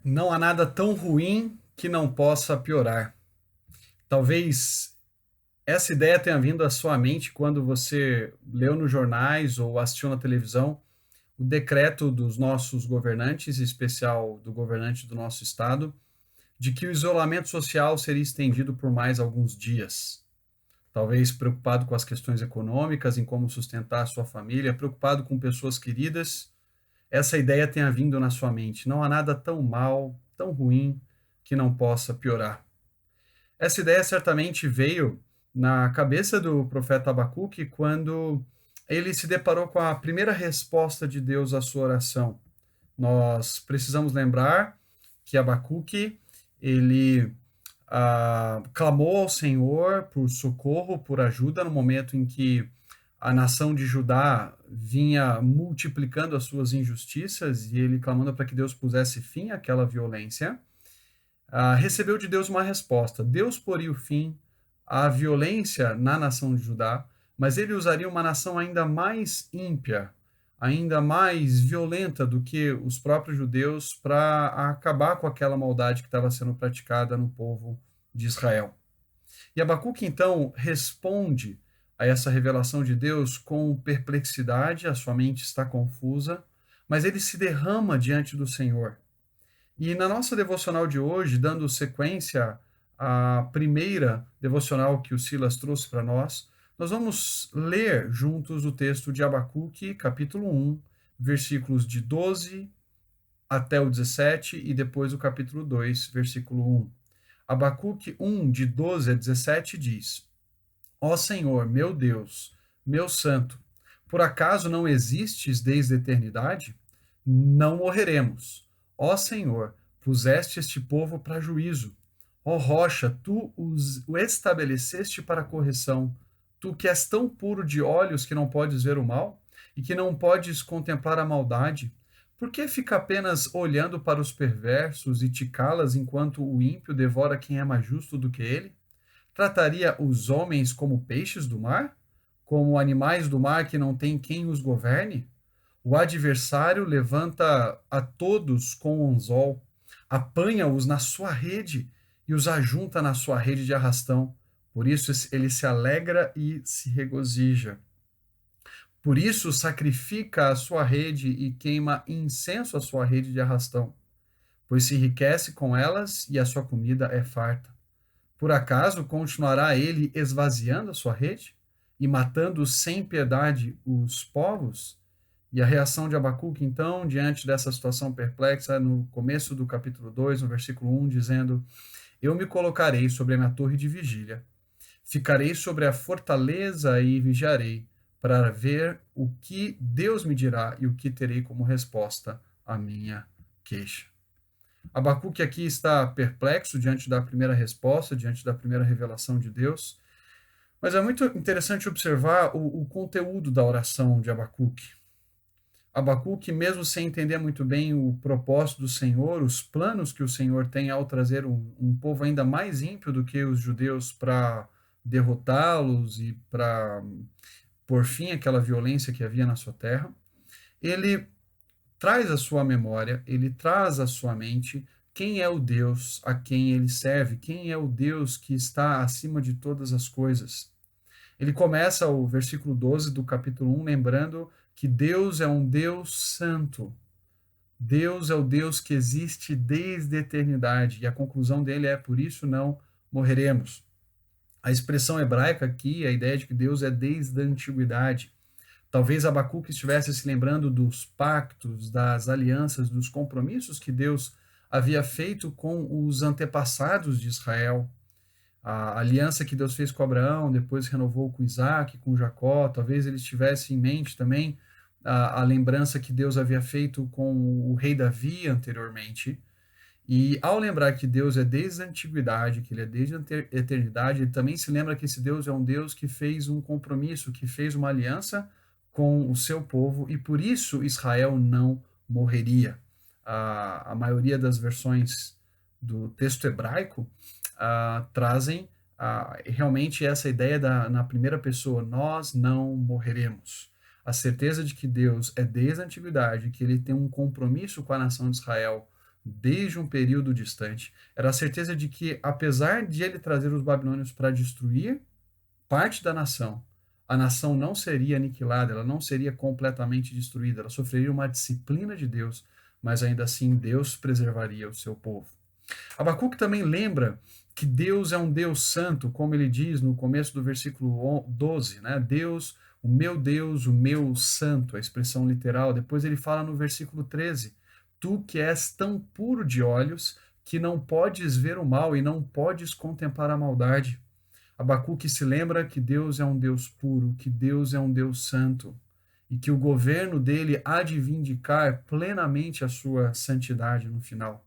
Não há nada tão ruim que não possa piorar. Talvez essa ideia tenha vindo à sua mente quando você leu nos jornais ou assistiu na televisão o decreto dos nossos governantes, em especial do governante do nosso estado, de que o isolamento social seria estendido por mais alguns dias. Talvez preocupado com as questões econômicas, em como sustentar a sua família, preocupado com pessoas queridas, essa ideia tenha vindo na sua mente. Não há nada tão mal, tão ruim, que não possa piorar. Essa ideia certamente veio na cabeça do profeta Abacuque quando ele se deparou com a primeira resposta de Deus à sua oração. Nós precisamos lembrar que Abacuque, ele clamou ao Senhor por socorro, por ajuda, no momento em que a nação de Judá vinha multiplicando as suas injustiças e ele clamando para que Deus pusesse fim àquela violência. Recebeu de Deus uma resposta. Deus poria o fim à violência na nação de Judá, mas ele usaria uma nação ainda mais ímpia, ainda mais violenta do que os próprios judeus para acabar com aquela maldade que estava sendo praticada no povo de Israel. E Abacuque então responde a essa revelação de Deus com perplexidade, a sua mente está confusa, mas ele se derrama diante do Senhor. E na nossa devocional de hoje, dando sequência à primeira devocional que o Silas trouxe para nós vamos ler juntos o texto de Abacuque, capítulo 1, versículos de 12 até o 17 e depois o capítulo 2, versículo 1. Abacuque 1, de 12 a 17 diz: Ó Senhor, meu Deus, meu Santo, por acaso não existes desde a eternidade? Não morreremos. Ó Senhor, puseste este povo para juízo. Ó rocha, tu o estabeleceste para correção. Tu que és tão puro de olhos que não podes ver o mal e que não podes contemplar a maldade, por que fica apenas olhando para os perversos e te calas enquanto o ímpio devora quem é mais justo do que ele? Trataria os homens como peixes do mar? Como animais do mar que não tem quem os governe? O adversário levanta a todos com um anzol, apanha-os na sua rede e os ajunta na sua rede de arrastão. Por isso ele se alegra e se regozija. Por isso sacrifica a sua rede e queima incenso à sua rede de arrastão, pois se enriquece com elas e a sua comida é farta. Por acaso continuará ele esvaziando a sua rede e matando sem piedade os povos? E a reação de Abacuque, então, diante dessa situação perplexa, no começo do capítulo 2, no versículo 1, dizendo: Eu me colocarei sobre a minha torre de vigília, ficarei sobre a fortaleza e vigiarei, para ver o que Deus me dirá e o que terei como resposta à minha queixa. Abacuque aqui está perplexo diante da primeira resposta, diante da primeira revelação de Deus, mas é muito interessante observar o conteúdo da oração de Abacuque. Abacuque, mesmo sem entender muito bem o propósito do Senhor, os planos que o Senhor tem ao trazer um povo ainda mais ímpio do que os judeus para derrotá-los e para pôr fim àquela violência que havia na sua terra, ele traz à sua memória, ele traz à sua mente quem é o Deus a quem ele serve, quem é o Deus que está acima de todas as coisas. Ele começa o versículo 12 do capítulo 1 lembrando que Deus é um Deus santo. Deus é o Deus que existe desde a eternidade. E a conclusão dele é: por isso não morreremos. A expressão hebraica aqui, a ideia de que Deus é desde a antiguidade. Talvez Abacuque estivesse se lembrando dos pactos, das alianças, dos compromissos que Deus havia feito com os antepassados de Israel. A aliança que Deus fez com Abraão, depois renovou com Isaac, com Jacó. Talvez ele tivesse em mente também a lembrança que Deus havia feito com o rei Davi anteriormente. E ao lembrar que Deus é desde a antiguidade, que ele é desde a eternidade, ele também se lembra que esse Deus é um Deus que fez um compromisso, que fez uma aliança com o seu povo, e por isso Israel não morreria. A maioria das versões do texto hebraico trazem realmente essa ideia na primeira pessoa: nós não morreremos. A certeza de que Deus é desde a antiguidade, que ele tem um compromisso com a nação de Israel, desde um período distante. Era a certeza de que, apesar de ele trazer os babilônios para destruir parte da nação, a nação não seria aniquilada, ela não seria completamente destruída, ela sofreria uma disciplina de Deus, mas ainda assim Deus preservaria o seu povo. Abacuque também lembra que Deus é um Deus santo, como ele diz no começo do versículo 12, né? Deus, o meu santo, a expressão literal. Depois ele fala no versículo 13: tu que és tão puro de olhos que não podes ver o mal e não podes contemplar a maldade. Abacuque se lembra que Deus é um Deus puro, que Deus é um Deus santo e que o governo dele há de vindicar plenamente a sua santidade no final.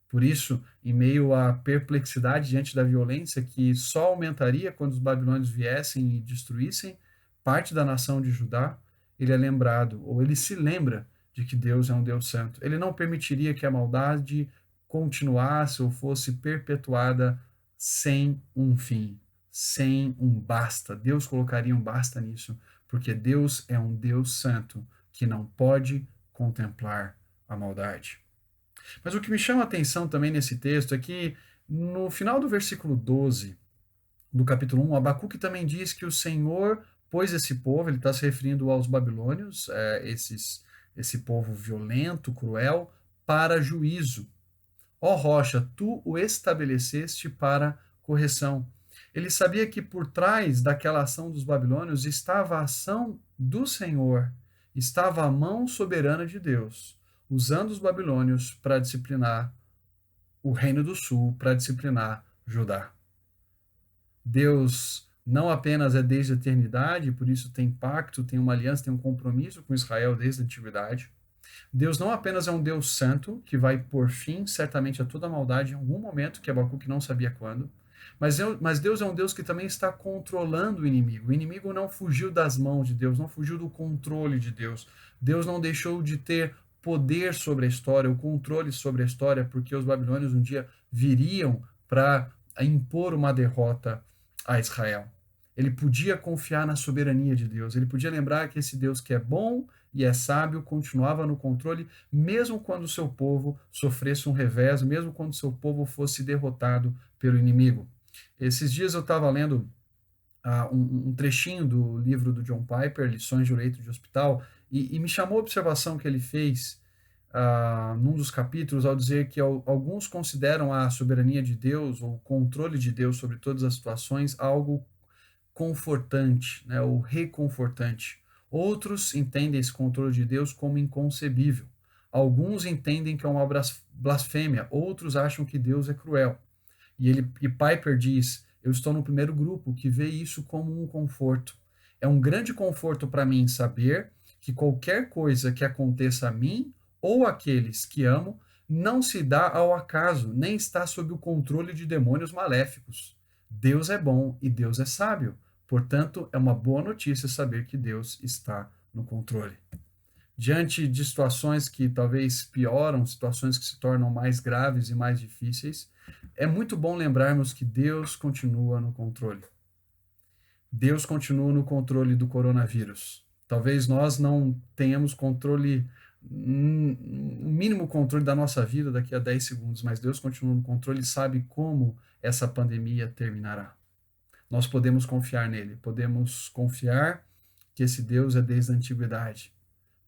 Por isso, em meio à perplexidade diante da violência que só aumentaria quando os babilônios viessem e destruíssem parte da nação de Judá, ele é lembrado, ou ele se lembra de que Deus é um Deus santo. Ele não permitiria que a maldade continuasse ou fosse perpetuada sem um fim, sem um basta. Deus colocaria um basta nisso, porque Deus é um Deus santo que não pode contemplar a maldade. Mas o que me chama a atenção também nesse texto é que no final do versículo 12 do capítulo 1, Abacuque também diz que o Senhor pôs esse povo, ele está se referindo aos babilônios, esse povo violento, cruel, para juízo. Ó rocha, tu o estabeleceste para correção. Ele sabia que por trás daquela ação dos babilônios estava a ação do Senhor, estava a mão soberana de Deus, usando os babilônios para disciplinar o Reino do Sul, para disciplinar Judá. Deus não apenas é desde a eternidade, por isso tem pacto, tem uma aliança, tem um compromisso com Israel desde a antiguidade. Deus não apenas é um Deus santo, que vai pôr fim certamente a toda maldade em algum momento, que Abacuque não sabia quando, mas Deus é um Deus que também está controlando o inimigo. O inimigo não fugiu das mãos de Deus, não fugiu do controle de Deus. Deus não deixou de ter poder sobre a história, o controle sobre a história, porque os babilônios um dia viriam para impor uma derrota a Israel. Ele podia confiar na soberania de Deus, ele podia lembrar que esse Deus que é bom e é sábio continuava no controle, mesmo quando o seu povo sofresse um revés, mesmo quando o seu povo fosse derrotado pelo inimigo. Esses dias eu estava lendo um trechinho do livro do John Piper, Lições de um Leito de Hospital, e me chamou a observação que ele fez num dos capítulos ao dizer que alguns consideram a soberania de Deus ou o controle de Deus sobre todas as situações algo confortante, né, ou reconfortante. Outros entendem esse controle de Deus como inconcebível. Alguns entendem que é uma blasfêmia, outros acham que Deus é cruel. E Piper diz: eu estou no primeiro grupo que vê isso como um conforto. É um grande conforto para mim saber que qualquer coisa que aconteça a mim ou àqueles que amo não se dá ao acaso, nem está sob o controle de demônios maléficos. Deus é bom e Deus é sábio. Portanto, é uma boa notícia saber que Deus está no controle. Diante de situações que talvez pioram, situações que se tornam mais graves e mais difíceis, é muito bom lembrarmos que Deus continua no controle. Deus continua no controle do coronavírus. Talvez nós não tenhamos controle, o mínimo controle da nossa vida daqui a 10 segundos, mas Deus continua no controle e sabe como essa pandemia terminará. Nós podemos confiar nele, podemos confiar que esse Deus é desde a antiguidade,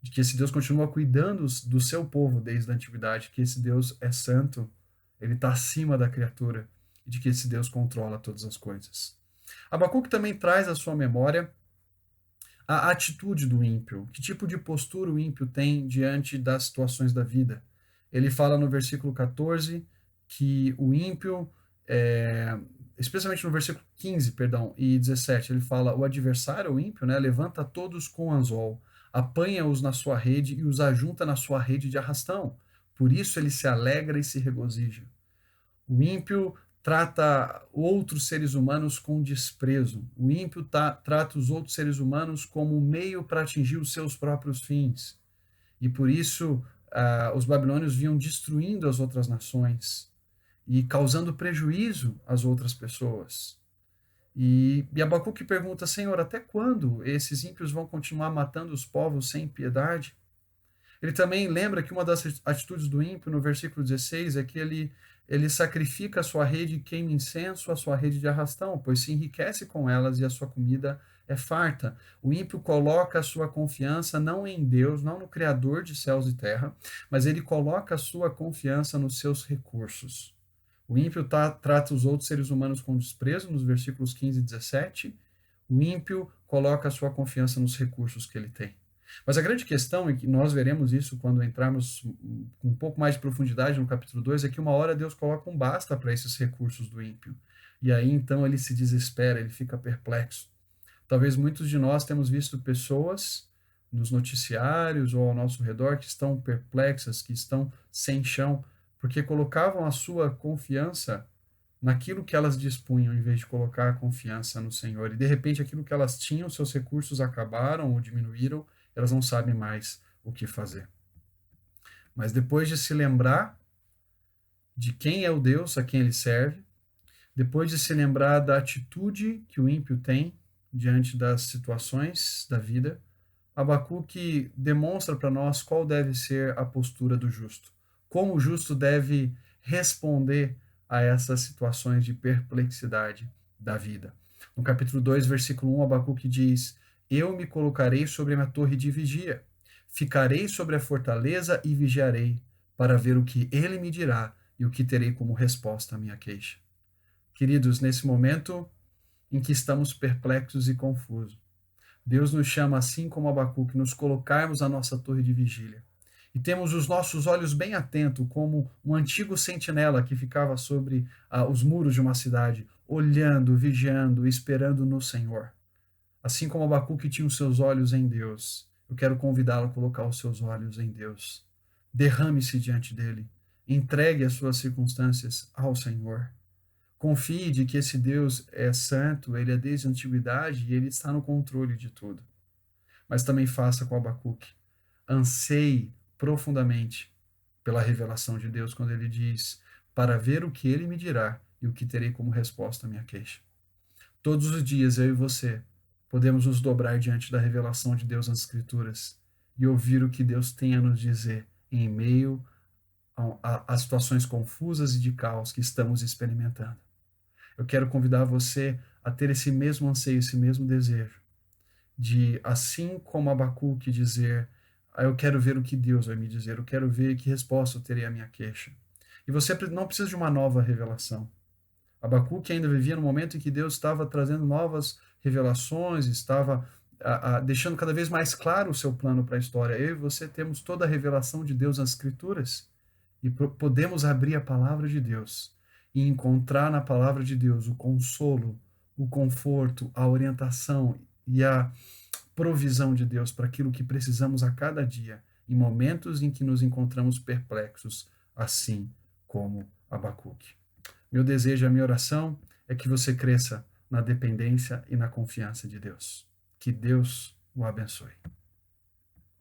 de que esse Deus continua cuidando do seu povo desde a antiguidade, que esse Deus é santo, ele está acima da criatura, e de que esse Deus controla todas as coisas. Abacuque também traz à sua memória a atitude do ímpio. Que tipo de postura o ímpio tem diante das situações da vida? Ele fala no versículo 14 que o ímpio, especialmente no versículo 15, perdão, e 17, ele fala: o adversário, o ímpio, né, levanta todos com anzol, apanha-os na sua rede e os ajunta na sua rede de arrastão. Por isso ele se alegra e se regozija. O ímpio trata outros seres humanos com desprezo. O ímpio trata os outros seres humanos como um meio para atingir os seus próprios fins. E por isso os babilônios vinham destruindo as outras nações e causando prejuízo às outras pessoas. E Abacuque pergunta: Senhor, até quando esses ímpios vão continuar matando os povos sem piedade? Ele também lembra que uma das atitudes do ímpio, no versículo 16, é que ele sacrifica a sua rede e queima incenso à sua rede de arrastão, pois se enriquece com elas e a sua comida é farta. O ímpio coloca a sua confiança não em Deus, não no Criador de céus e terra, mas ele coloca a sua confiança nos seus recursos. O ímpio trata os outros seres humanos com desprezo, nos versículos 15 e 17. O ímpio coloca a sua confiança nos recursos que ele tem. Mas a grande questão, e que nós veremos isso quando entrarmos com um pouco mais de profundidade no capítulo 2, é que uma hora Deus coloca um basta para esses recursos do ímpio. E aí então ele se desespera, ele fica perplexo. Talvez muitos de nós temos visto pessoas nos noticiários ou ao nosso redor que estão perplexas, que estão sem chão, porque colocavam a sua confiança naquilo que elas dispunham, em vez de colocar a confiança no Senhor. E de repente aquilo que elas tinham, seus recursos acabaram ou diminuíram, elas não sabem mais o que fazer. Mas depois de se lembrar de quem é o Deus a quem ele serve, depois de se lembrar da atitude que o ímpio tem diante das situações da vida, Abacuque demonstra para nós qual deve ser a postura do justo, como o justo deve responder a essas situações de perplexidade da vida. No capítulo 2, versículo 1, Abacuque diz: Eu me colocarei sobre a minha torre de vigia, ficarei sobre a fortaleza e vigiarei, para ver o que ele me dirá e o que terei como resposta à minha queixa. Queridos, nesse momento em que estamos perplexos e confusos, Deus nos chama, assim como Abacuque, nos colocarmos à nossa torre de vigília. E temos os nossos olhos bem atentos, como um antigo sentinela que ficava sobre os muros de uma cidade, olhando, vigiando, esperando no Senhor. Assim como Abacuque tinha os seus olhos em Deus, eu quero convidá-lo a colocar os seus olhos em Deus. Derrame-se diante dele. Entregue as suas circunstâncias ao Senhor. Confie de que esse Deus é santo, ele é desde a antiguidade e ele está no controle de tudo. Mas também faça com Abacuque. Anseie profundamente pela revelação de Deus quando ele diz: para ver o que ele me dirá e o que terei como resposta à minha queixa. Todos os dias, eu e você, podemos nos dobrar diante da revelação de Deus nas Escrituras e ouvir o que Deus tem a nos dizer em meio às situações confusas e de caos que estamos experimentando. Eu quero convidar você a ter esse mesmo anseio, esse mesmo desejo, de, assim como Abacuque, dizer: eu quero ver o que Deus vai me dizer, eu quero ver que resposta eu terei à minha queixa. E você não precisa de uma nova revelação. Abacuque ainda vivia no momento em que Deus estava trazendo novas revelações, estava deixando cada vez mais claro o seu plano para a história. Eu e você temos toda a revelação de Deus nas Escrituras e podemos abrir a palavra de Deus e encontrar na palavra de Deus o consolo, o conforto, a orientação e a provisão de Deus para aquilo que precisamos a cada dia, em momentos em que nos encontramos perplexos, assim como Abacuque. Meu desejo, a minha oração é que você cresça na dependência e na confiança de Deus. Que Deus o abençoe.